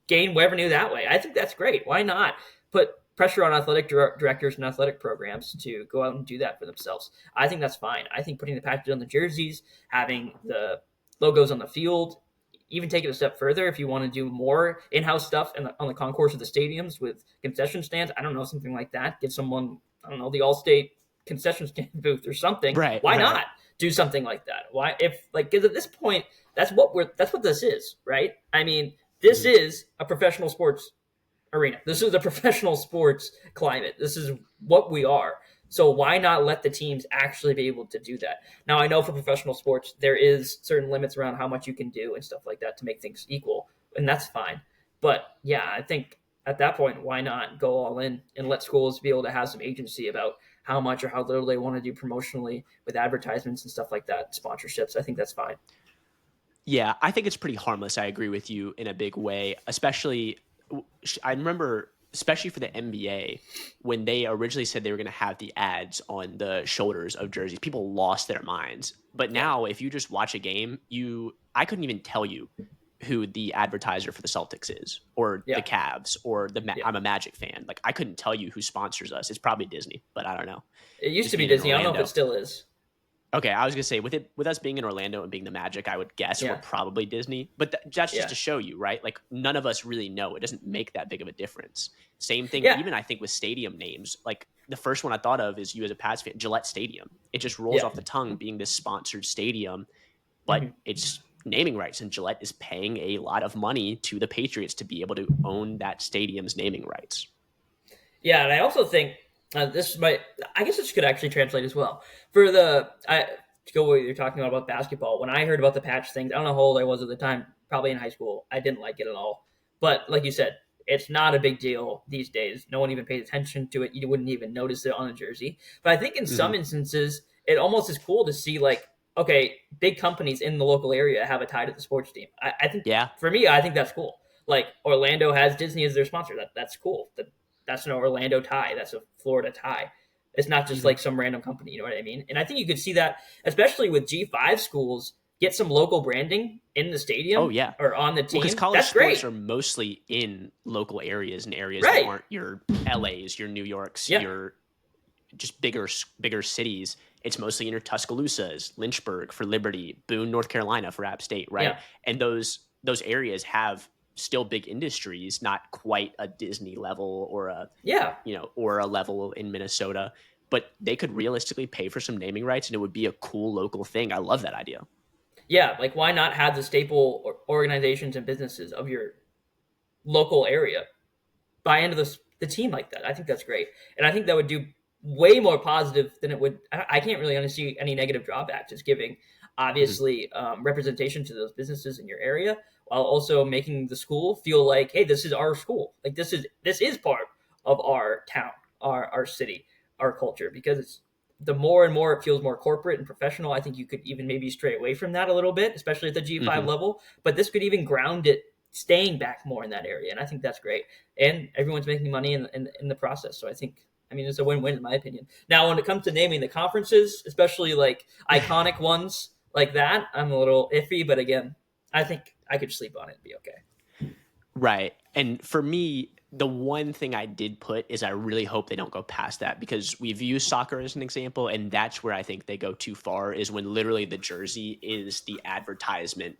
gain revenue that way. I think that's great. Why not put pressure on athletic directors and athletic programs to go out and do that for themselves? I think that's fine. I think putting the patches on the jerseys, having the logos on the field, even take it a step further if you want to do more in-house stuff on the concourse of the stadiums with concession stands. I don't know, something like that. Give someone, I don't know, the All-State concession stand booth or something. Right. Why Right. not do something like that? Why, if like, because at this point, that's what this is, right? I mean, this Mhm. is a professional sports arena. This is a professional sports climate. This is what we are. So why not let the teams actually be able to do that? Now, I know for professional sports, there is certain limits around how much you can do and stuff like that to make things equal, and that's fine. But yeah, I think at that point, why not go all in and let schools be able to have some agency about how much or how little they want to do promotionally with advertisements and stuff like that, sponsorships. I think that's fine. Yeah, I think it's pretty harmless. I agree with you in a big way, especially I remember especially for the NBA, when they originally said they were going to have the ads on the shoulders of jerseys, people lost their minds. But Yeah, now, if you just watch a game, I couldn't even tell you who the advertiser for the Celtics is, or the yeah, Cavs, or yeah. I'm a Magic fan. Like I couldn't tell you who sponsors us. It's probably Disney, but I don't know. It used Just to be being in Disney. I don't know if it Orlando. still is. Okay, I was gonna say with us being in Orlando and being the Magic, I would guess we're Yeah, probably Disney. But that's just yeah, to show you, right? Like none of us really know. It doesn't make that big of a difference. Same thing, yeah, even I think with stadium names. Like the first one I thought of is you as a Pats fan, Gillette Stadium. It just rolls yeah. off the tongue being this sponsored stadium, but Hmm. it's naming rights, and Gillette is paying a lot of money to the Patriots to be able to own that stadium's naming rights. Yeah, and I also think this might. I guess this could actually translate as well for the. To go what you're talking about basketball. When I heard about the patch things, I don't know how old I was at the time. Probably in high school. I didn't like it at all. But like you said, it's not a big deal these days. No one even pays attention to it. You wouldn't even notice it on a jersey. But I think in some Hmm. instances, it almost is cool to see like, okay, big companies in the local area have a tie to the sports team. I think Yeah. for me, I think that's cool. Like Orlando has Disney as their sponsor. That's cool. That's an Orlando tie. That's a Florida tie. It's not just Hmm. like some random company. You know what I mean? And I think you could see that, especially with G5 schools, get some local branding in the Oh stadium yeah. or on the Well, because team. college That's sports great. are mostly in local areas and areas that Right. aren't your LAs, your New Yorks, Yeah. your just bigger cities. It's mostly in your Tuscaloosa's, Lynchburg for Liberty, Boone, North Carolina for App State, right? Yeah. And those areas have still big industries, not quite a Disney level or Yeah. a level in Minnesota, but they could realistically pay for some naming rights and it would be a cool local thing. I love that idea. Yeah. Like, why not have the staple organizations and businesses of your local area buy into the team like that? I think that's great. And I think that would do way more positive than it would. I can't really see any negative drawbacks. It's giving, Mhm. obviously, representation to those businesses in your area while also making the school feel like, hey, this is our school. Like, this is part of our town, our city, our culture, because it's the more and more it feels more corporate and professional. I think you could even maybe stray away from that a little bit, especially at the G5 Mhm. level. But this could even ground it, staying back more in that area, and I think that's great. And everyone's making money in the process. So I mean, it's a win-win in my opinion. Now, when it comes to naming the conferences, especially like iconic ones like that, I'm a little iffy. But again, I think I could sleep on it and be okay. Right. And for me, the one thing I did put is I really hope they don't go past that because we've used soccer as an example, and that's where I think they go too far is when literally the jersey is the advertisement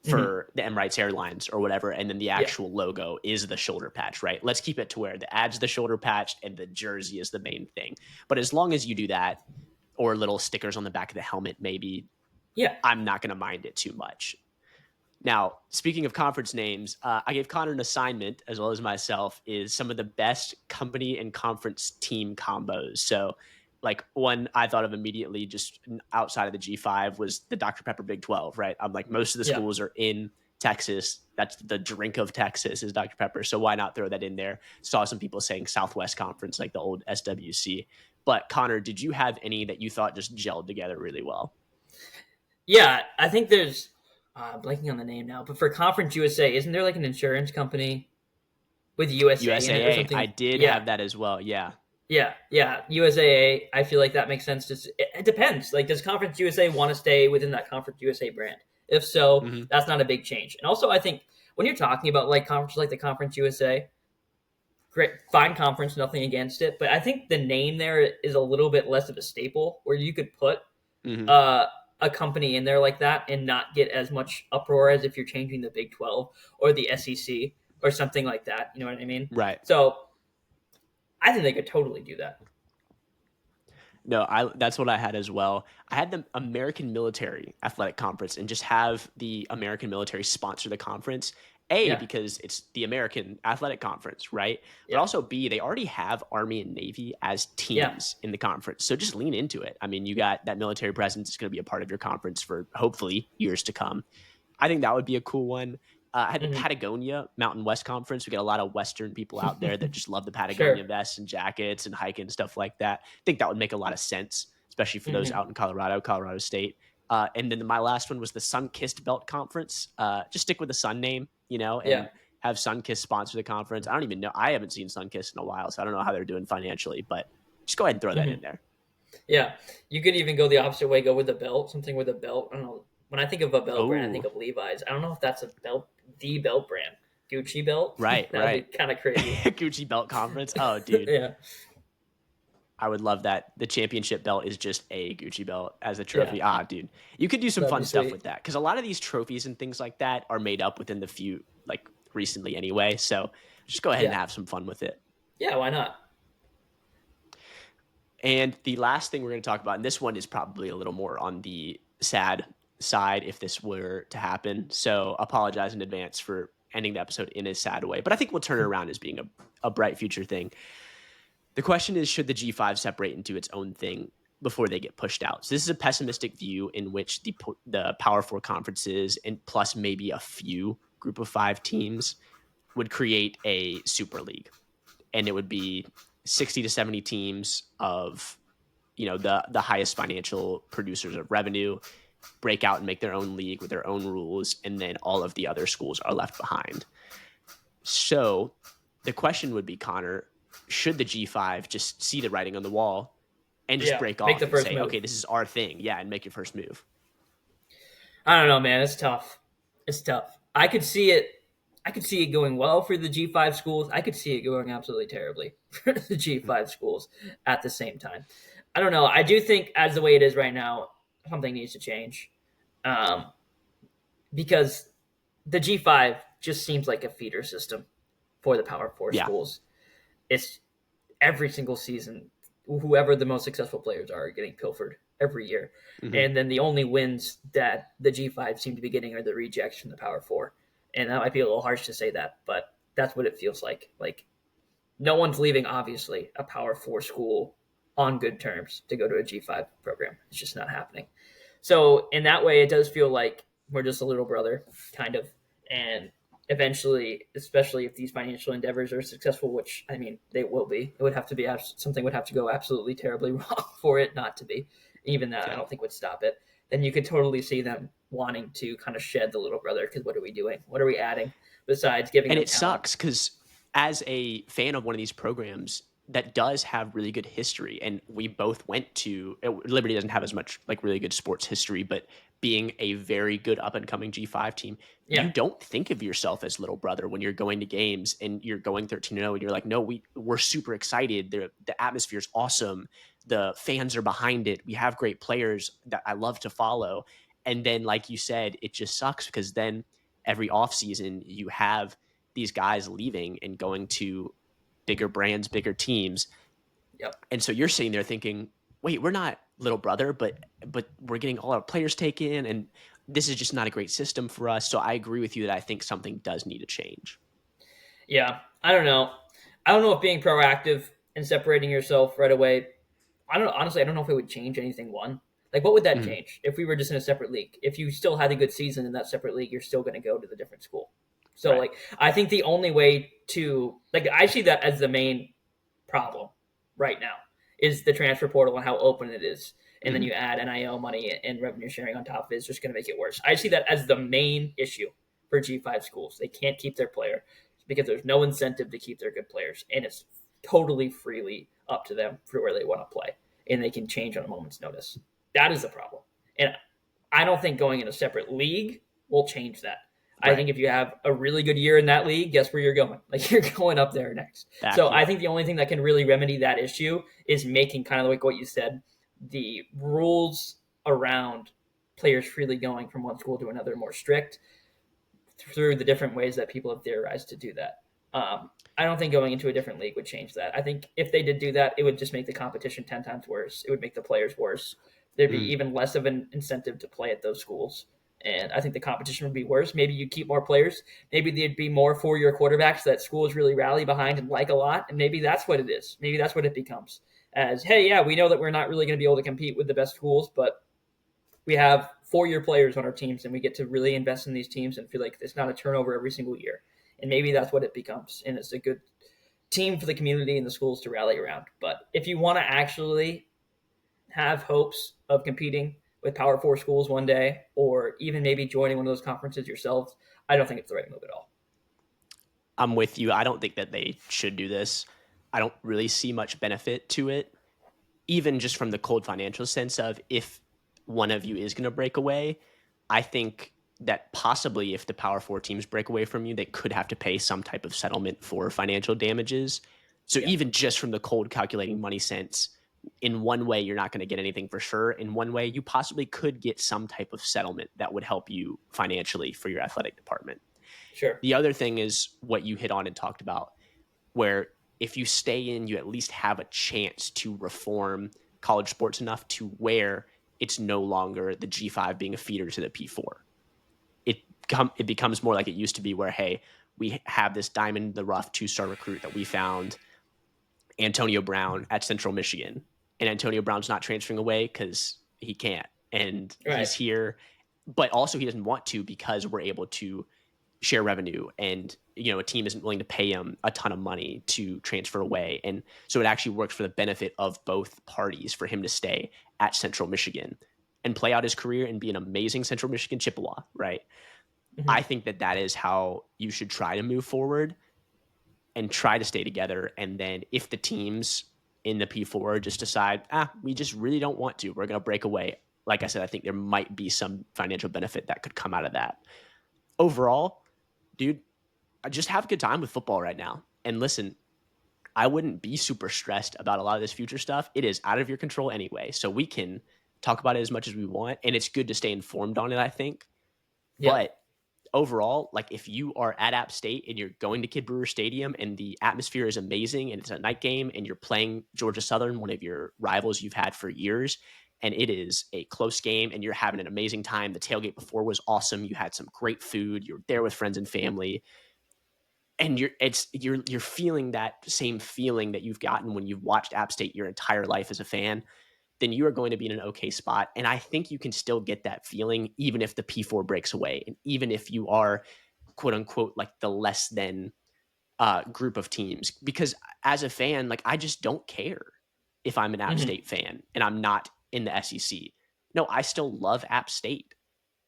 Hmm. for the Emirates Airlines or whatever, and then the Yeah, actual logo is the shoulder patch, right? Let's keep it to where the ad's the shoulder patch and the jersey is the main thing. But as long as you do that, or little stickers on the back of the helmet, maybe yeah, I'm not going to mind it too much. Now, speaking of conference names, I gave Connor an assignment as well as myself is some of the best company and conference team combos. So, like one I thought of immediately just outside of the G5 was the Dr. Pepper Big 12, right? I'm like most of the yeah. schools are in Texas. That's the drink of Texas is Dr. Pepper. So why not throw that in there? Saw some people saying Southwest Conference like the old SWC. But Connor, did you have any that you thought just gelled together really well? Yeah, I think there's blanking on the name now, but for Conference USA, isn't there like an insurance company with USA in it or USAA. I something? did Yeah, have that as well. Yeah. yeah. USAA. I feel like that makes sense. It depends. Like, does Conference USA want to stay within that Conference USA brand? If so, Hmm. that's not a big change. And also, I think when you're talking about like conferences like the Conference USA, great, fine conference, nothing against it. But I think the name there is a little bit less of a staple, where you could put Hmm. uh, a company in there like that and not get as much uproar as if you're changing the Big 12 or the SEC or something like that. You know what I mean? Right. So I think they could totally do that. No, I that's what I had as well. I had the American Military Athletic Conference and just have the American military sponsor the conference. A, Yeah, because it's the American Athletic Conference, right? But yeah, also B, they already have Army and Navy as yeah. teams in the conference. So just lean into it. I mean, you got that military presence is going to be a part of your conference for hopefully years to come. I think that would be a cool one. I had the Hmm. Patagonia Mountain West Conference. We get a lot of Western people out there that just love the Sure. Patagonia vests and jackets and hiking and stuff like that. I think that would make a lot of sense, especially for those Hmm. out in Colorado, Colorado State. And then my last one was the Sun Kissed Belt Conference. Just stick with the Sun name, Yeah, and have Sunkiss sponsor the conference. I don't even know. I haven't seen Sunkiss in a while, so I don't know how they're doing financially, but just go ahead and throw that in Mhm. there. Yeah, you could even go the opposite way. Go with a belt, something with a belt. I don't know. When I think of a belt brand, I think Oh, of Levi's. I don't know if that's a belt, the belt brand, Gucci belt. right, That would be right. kind of crazy. Gucci belt conference. Oh, dude, Yeah, I would love that. The championship belt is just a Gucci belt as a yeah, trophy. Ah, dude, you could do some that'd be fun stuff sweet. with that because a lot of these trophies and things like that are made up within the few like recently anyway. So just go ahead and Yeah, have some fun with it. yeah. Why not? And the last thing we're going to talk about, and this one is probably a little more on the sad side if this were to happen. So apologize in advance for ending the episode in a sad way, but I think we'll turn it around as being a bright future thing. The question is, should the G5 separate into its own thing before they get pushed out? So this is a pessimistic view in which the Power Four conferences and plus maybe a few Group of Five teams would create a super league, and it would be 60 to 70 teams of the highest financial producers of revenue break out and make their own league with their own rules, and then all of the other schools are left behind. So the question would be, Connor, should the G5 just see the writing on the wall and just Yeah, break make off the and first say, move. okay, this is our thing, yeah, and make your first move? I don't know, man. It's tough. It's tough. I could see it. I could see it going well for the G5 schools. I could see it going absolutely terribly for the G5 schools at the same time. I don't know. I do think, as the way it is right now, something needs to change, um, because the G5 just seems like a feeder system for the Power Four Yeah. schools. It's every single season, whoever the most successful players are getting pilfered every year. Mm-hmm. And then the only wins that the G5 seem to be getting are the rejects from the Power Four. And that might be a little harsh to say that, but that's what it feels like. Like, no one's leaving, obviously, a Power Four school on good terms to go to a G5 program. It's just not happening. So in that way, it does feel like we're just a little brother, kind of. And eventually, especially if these financial endeavors are successful, which I mean they will be, it would have to be something would have to go absolutely terribly wrong for it not to be. Even that, I Yeah. don't think would stop it. Then you could totally see them wanting to kind of shed the little brother because what are we doing? What are we adding besides giving And them it talent? sucks because as a fan of one of these programs that does have really good history, and we both went to Liberty doesn't have as much like really good sports history, but being a very good up and coming G5 team, Yeah, you don't think of yourself as little brother when you're going to games and you're going 13-0 and you're like, no, we're super excited. The atmosphere is awesome. The fans are behind it. We have great players that I love to follow. And then, like you said, it just sucks because then every offseason you have these guys leaving and going to bigger brands, bigger teams. yep. And so you're sitting there thinking, wait, we're not little brother, but we're getting all our players taken and this is just not a great system for us. So I agree with you that I think something does need to change. Yeah, I don't know. I don't know if being proactive and separating yourself right away. I don't honestly. I don't know if it would change anything. One, like, what would that Mhm. change if we were just in a separate league? If you still had a good season in that separate league, you're still going to go to the different school. So, Right. like, I think the only way to like, I see that as the main problem right now is the transfer portal and how open it is. And then Hmm. you add NIL money and revenue sharing on top of it is just going to make it worse. I see that as the main issue for G5 schools. They can't keep their player because there's no incentive to keep their good players, and it's totally freely up to them for where they want to play, and they can change on a moment's notice. That is the problem, and I don't think going in a separate league will change that. I Right. think if you have a really good year in that league, guess where you're going? Like, you're going up there next. So Back. I Yep. think the only thing that can really remedy that issue is making kind of like what you said, the rules around players freely going from one school to another more strict through the different ways that people have theorized to do that. I don't think going into a different league would change that. I think if they did do that, it would just make the competition 10 times worse. It would make the players worse. There'd be Mm. even less of an incentive to play at those schools. And I think the competition would be worse. Maybe you keep more players. Maybe there'd be more 4-year quarterbacks that schools really rally behind and like a lot. And maybe that's what it is. Maybe that's what it becomes. As, hey, yeah, we know that we're not really going to be able to compete with the best schools, but we have 4-year players on our teams and we get to really invest in these teams and feel like it's not a turnover every single year. And maybe that's what it becomes. And it's a good team for the community and the schools to rally around. But if you want to actually have hopes of competing with Power Four schools one day, or even maybe joining one of those conferences yourselves, I don't think it's the right move at all. I'm with you. I don't think that they should do this. I don't really see much benefit to it, even just from the cold financial sense of if one of you is going to break away. I think that possibly if the Power Four teams break away from you, they could have to pay some type of settlement for financial damages. So Yeah, even just from the cold calculating money sense, in one way, you're not going to get anything for sure. In one way, you possibly could get some type of settlement that would help you financially for your athletic department. sure. The other thing is what you hit on and talked about, where if you stay in, you at least have a chance to reform college sports enough to where it's no longer the G5 being a feeder to the P4. It becomes more like it used to be, where hey, we have this diamond in the rough 2-star recruit that we found, Antonio Brown at Central Michigan, and Antonio Brown's not transferring away because he can't, and Right. he's here, but also he doesn't want to because we're able to share revenue, and a team isn't willing to pay him a ton of money to transfer away, and so it actually works for the benefit of both parties for him to stay at Central Michigan and play out his career and be an amazing Central Michigan Chippewa, right? I Hmm. think that that is how you should try to move forward and try to stay together. And then if the teams in the P4 just decide, we just really don't want to, we're going to break away. Like I said, I think there might be some financial benefit that could come out of that. Overall, dude, I just have a good time with football right now. And listen, I wouldn't be super stressed about a lot of this future stuff. It is out of your control anyway. So we can talk about it as much as we want. And it's good to stay informed on it, I think. Yeah. But overall, like if you are at App State and you're going to Kid Brewer Stadium and the atmosphere is amazing and it's a night game and you're playing Georgia Southern, one of your rivals you've had for years, and it is a close game and you're having an amazing time. The tailgate before was awesome. You had some great food. You're there with friends and family, and you're feeling that same feeling that you've gotten when you've watched App State your entire life as a fan. Then you are going to be in an okay spot. And I think you can still get that feeling even if the P4 breaks away. And even if you are, quote unquote, like the less than group of teams. Because as a fan, like I just don't care if I'm an App Hmm. State fan and I'm not in the SEC. No, I still love App State.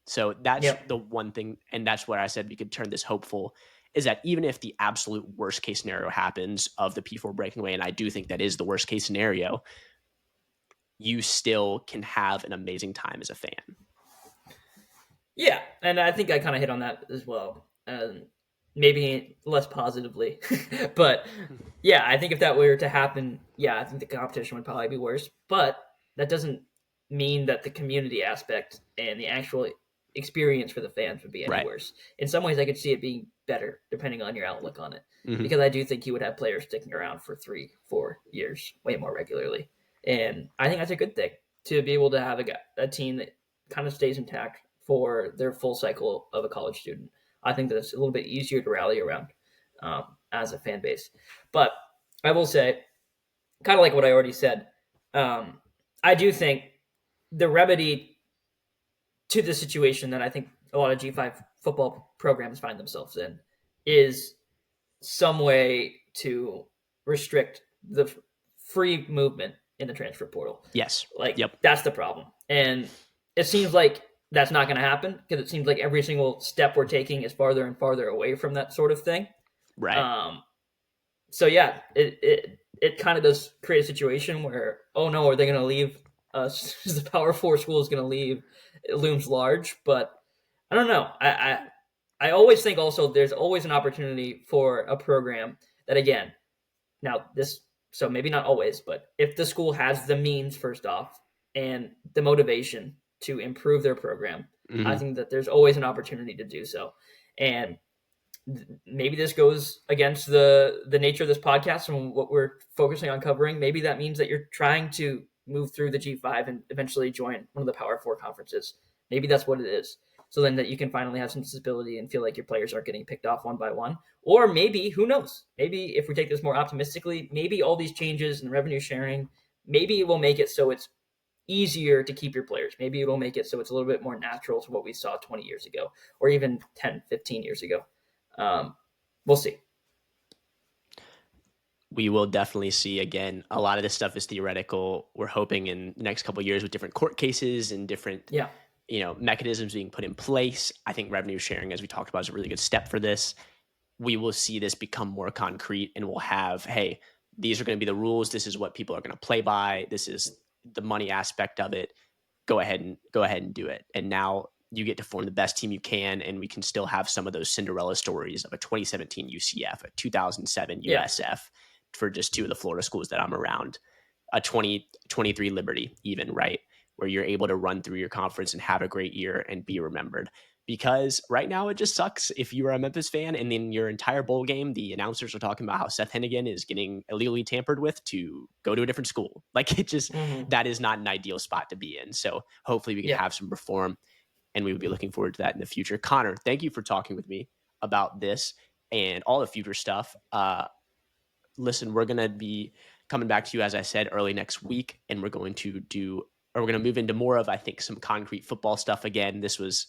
So that's Yep. the one thing. And that's where I said we could turn this hopeful, is that even if the absolute worst case scenario happens of the P4 breaking away, and I do think that is the worst case scenario, you still can have an amazing time as a fan. Yeah, and I think I kind of hit on that as well. Maybe less positively, but yeah, I think if that were to happen, yeah, I think the competition would probably be worse. But that doesn't mean that the community aspect and the actual experience for the fans would be any Right. worse. In some ways, I could see it being better depending on your outlook on it, Mm-hmm. because I do think you would have players sticking around for 3, 4 years way more regularly, and I think that's a good thing to be able to have a team that kind of stays intact for their full cycle of a college student. I think that's a little bit easier to rally around as a fan base. But I will say, kind of like what I already said, I do think the remedy to the situation that I think a lot of G5 football programs find themselves in is some way to restrict the free movement in the transfer portal. Yes. Like, Yep. that's the problem. And it seems like that's not going to happen because it seems like every single step we're taking is farther and farther away from that sort of thing. Right. Um, so yeah, it kind of does create a situation where, oh no, are they going to leave us? Is the Power Four school is going to leave? It looms large, but I don't know. I always think also there's always an opportunity for a program that, again, now this, so maybe not always, but if the school has the means first off and the motivation to improve their program, I Mm-hmm. think that there's always an opportunity to do so. And maybe this goes against the nature of this podcast and what we're focusing on covering. Maybe that means that you're trying to move through the G5 and eventually join one of the Power Four conferences. Maybe that's what it is. So then that you can finally have some stability and feel like your players aren't getting picked off one by one. Or maybe, who knows? Maybe if we take this more optimistically, maybe all these changes and revenue sharing, maybe it will make it so it's easier to keep your players. Maybe it'll make it so it's a little bit more natural to what we saw 20 years ago or even 10, 15 years ago. Um, we'll see. We will definitely see. Again, a lot of this stuff is theoretical. We're hoping in the next couple of years with different court cases and different Yeah. mechanisms being put in place. I think revenue sharing, as we talked about, is a really good step for this. we will see this become more concrete, and we'll have, hey, these are going to be the rules. This is what people are going to play by. This is the money aspect of it. Go ahead and do it. And now you get to form the best team you can, and we can still have some of those Cinderella stories of a 2017 UCF, a 2007 Yeah. USF, for just two of the Florida schools that I'm around, a 2023 Liberty, even, right? Where you're able to run through your conference and have a great year and be remembered. Because right now it just sucks if you are a Memphis fan and then your entire bowl game, the announcers are talking about how Seth Hennigan is getting illegally tampered with to go to a different school. Like, it just, Hmm. that is not an ideal spot to be in. So hopefully we can Yeah. have some reform, and we would be looking forward to that in the future. Connor, thank you for talking with me about this and all the future stuff. Listen, we're going to be coming back to you, as I said, early next week, and we're going to move into more of, I think, some concrete football stuff again. This was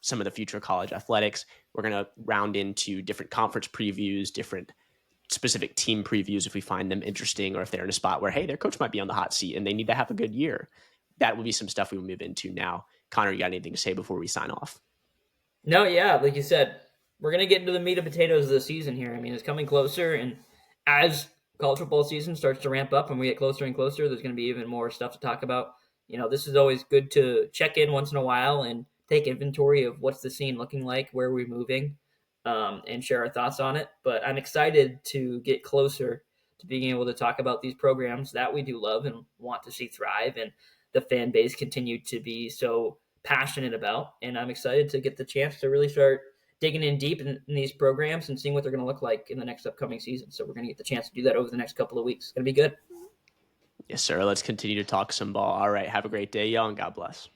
some of the future college athletics. We're going to round into different conference previews, different specific team previews if we find them interesting, or if they're in a spot where, hey, their coach might be on the hot seat and they need to have a good year. That will be some stuff we will move into now. Connor, you got anything to say before we sign off? No, yeah, like you said, we're gonna get into the meat and potatoes of the season here. I mean, it's coming closer, and as college football season starts to ramp up and we get closer and closer, there's gonna be even more stuff to talk about. This is always good to check in once in a while and take inventory of what's the scene looking like, where we're moving, and share our thoughts on it. But I'm excited to get closer to being able to talk about these programs that we do love and want to see thrive, and the fan base continue to be so passionate about. And I'm excited to get the chance to really start digging in deep in these programs and seeing what they're going to look like in the next upcoming season. So we're going to get the chance to do that over the next couple of weeks. It's going to be good. Yes, sir. Let's continue to talk some ball. All right. Have a great day, y'all, and God bless.